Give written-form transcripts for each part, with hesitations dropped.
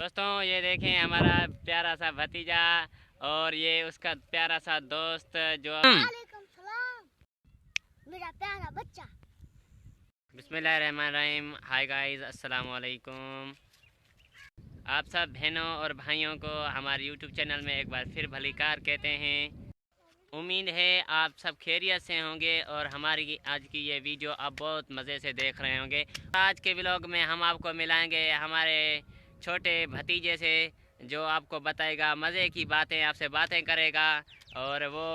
दोस्तों ये देखें हमारा प्यारा सा भतीजा और ये उसका प्यारा सा दोस्त जो वालेकुम सलाम मेरा प्यारा बच्चा। बिस्मिल्लाहिर्रहमानिर्रहीम। हाय गाइस, अस्सलाम वालेकुम। आप सब बहनों और भाइयों को हमारे यूट्यूब चैनल में एक बार फिर भलीकार कहते हैं। उम्मीद है आप सब खैरियत से होंगे और हमारी आज की ये वीडियो आप बहुत मज़े से देख रहे होंगे। आज के व्लॉग में हम आपको मिलाएंगे हमारे छोटे भतीजे से, जो आपको बताएगा मज़े की बातें, आपसे बातें करेगा। और वो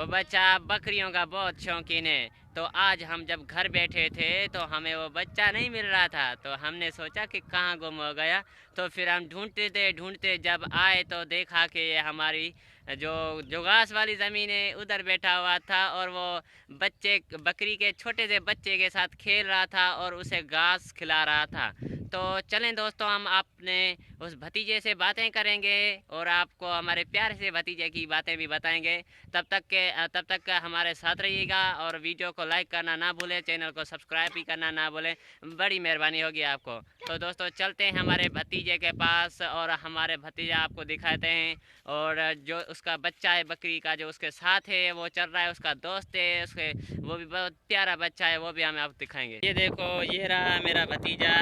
बच्चा बकरियों का बहुत शौकीन है। तो आज हम जब घर बैठे थे तो हमें वो बच्चा नहीं मिल रहा था, तो हमने सोचा कि कहाँ गुम हो गया। तो फिर हम ढूंढते जब आए तो देखा कि ये हमारी जो घास वाली ज़मीन है उधर बैठा हुआ था और वो बकरी के छोटे से बच्चे के साथ खेल रहा था और उसे घास खिला रहा था। तो चलें दोस्तों, हम अपने उस भतीजे से बातें करेंगे और आपको हमारे प्यारे से भतीजे की बातें भी बताएंगे। तब तक हमारे साथ रहिएगा और वीडियो को लाइक करना ना भूलें, चैनल को सब्सक्राइब भी करना ना भूलें, बड़ी मेहरबानी होगी आपको। तो दोस्तों चलते हैं हमारे भतीजे के पास और हमारे भतीजा आपको दिखाते हैं। और जो उसका बच्चा है बकरी का, जो उसके साथ है वो चल रहा है, उसका दोस्त है, उसके वो भी बहुत प्यारा बच्चा है, वो भी हमें आपको दिखाएंगे। ये देखो, ये रहा मेरा भतीजा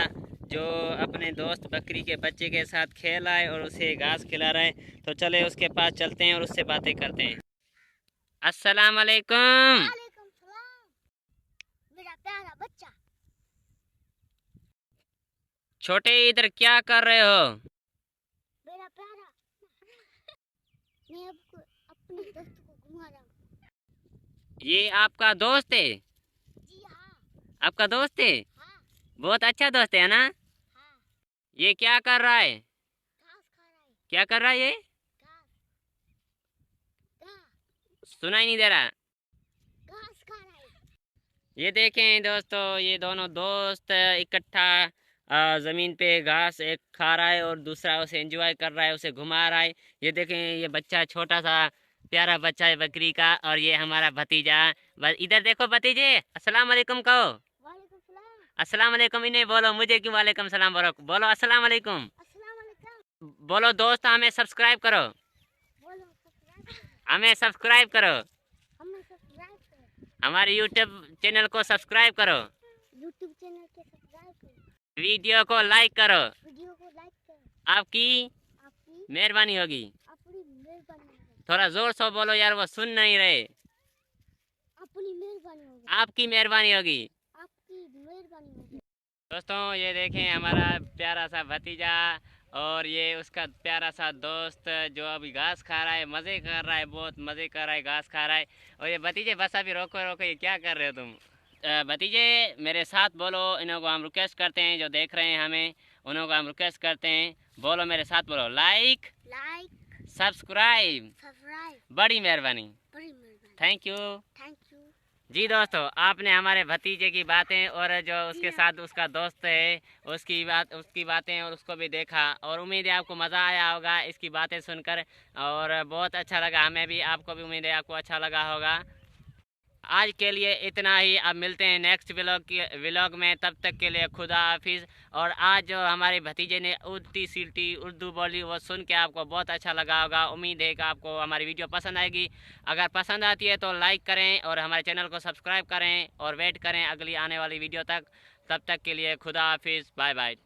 जो अपने दोस्त बकरी के बच्चे के साथ खेल रहा है और उसे घास खिला रहा है। तो चले उसके पास चलते हैं और उससे बातें करते हैं। अस्सलाम वालेकुम। वालेकुम सलाम मेरा प्यारा बच्चा। छोटे इधर क्या कर रहे हो? मेरा प्यारा मैं आपको अपने दोस्त को घुमा रहा हूँ। ये आपका दोस्त है? जी हाँ। आपका दोस्त है? हाँ। बहुत अच्छा दोस्त है ना? हाँ। ये क्या कर रहा है? घास खा रहा है। क्या कर रहा है ये? घास घास सुनाई नहीं दे रहा। घास खा रहा है। ये देखें दोस्तों, ये दोनों दोस्त इकट्ठा ज़मीन पे घास एक खा रहा है और दूसरा उसे एंजॉय कर रहा है, उसे घुमा रहा है। ये देखें, ये बच्चा छोटा सा प्यारा बच्चा है बकरी का और ये हमारा भतीजा। बस इधर देखो भतीजे, अस्सलाम वालेकुम कहो। वालेकुम सलाम। अस्सलाम वालेकुम इन्हें बोलो, मुझे क्यों वालेकुम सलाम बोलो? बोलो अस्सलाम वालेकुम। अस्सलाम वालेकुम। बोलो दोस्त, हमें सब्सक्राइब करो, बोलो सब्सक्राइब करो। हमें सब्सक्राइब करो, हमें सब्सक्राइब करो। हमारे यूट्यूब चैनल को सब्सक्राइब करो, यूट्यूब चैनल के सब्सक्राइब करो, वीडियो को लाइक करो। वीडियो को लाइक करो। आपकी आपकी मेहरबानी होगी। अपनी मेहरबानी होगी। थोड़ा जोर से बोलो यार, वो सुन नहीं रहे। अपनी मेहरबानी होगी। आपकी मेहरबानी होगी। आपकी मेहरबानी होगी। दोस्तों ये देखें हमारा प्यारा सा भतीजा और ये उसका प्यारा सा दोस्त जो अभी घास खा रहा है, मज़े कर रहा है, बहुत मज़े कर रहा है, घास खा रहा है। और ये भतीजे बस अभी रोको रोको, ये क्या कर रहे हो तुम? भतीजे मेरे साथ बोलो, इन्हों को हम रिक्वेस्ट करते हैं, जो देख रहे हैं हमें उन्हों को हम रिक्वेस्ट करते हैं। बोलो मेरे साथ, बोलो लाइक सब्सक्राइब, बड़ी मेहरबानी, बड़ी मेहरबानी। Thank you. Thank you. जी दोस्तों, आपने हमारे भतीजे की बातें और जो उसके साथ उसका दोस्त है उसकी बातें और उसको भी देखा और उम्मीद है आपको मज़ा आया होगा इसकी बातें सुनकर और बहुत अच्छा लगा हमें भी, आपको भी उम्मीद है आपको अच्छा लगा होगा। आज के लिए इतना ही, अब मिलते हैं नेक्स्ट व्लॉग में, तब तक के लिए खुदा हाफिज़। और आज जो हमारे भतीजे ने उल्टी सील्टी उर्दू बोली वो सुन के आपको बहुत अच्छा लगा होगा। उम्मीद है कि आपको हमारी वीडियो पसंद आएगी। अगर पसंद आती है तो लाइक करें और हमारे चैनल को सब्सक्राइब करें और वेट करें अगली आने वाली वीडियो तक। तब तक के लिए खुदा हाफिज़, बाय बाय।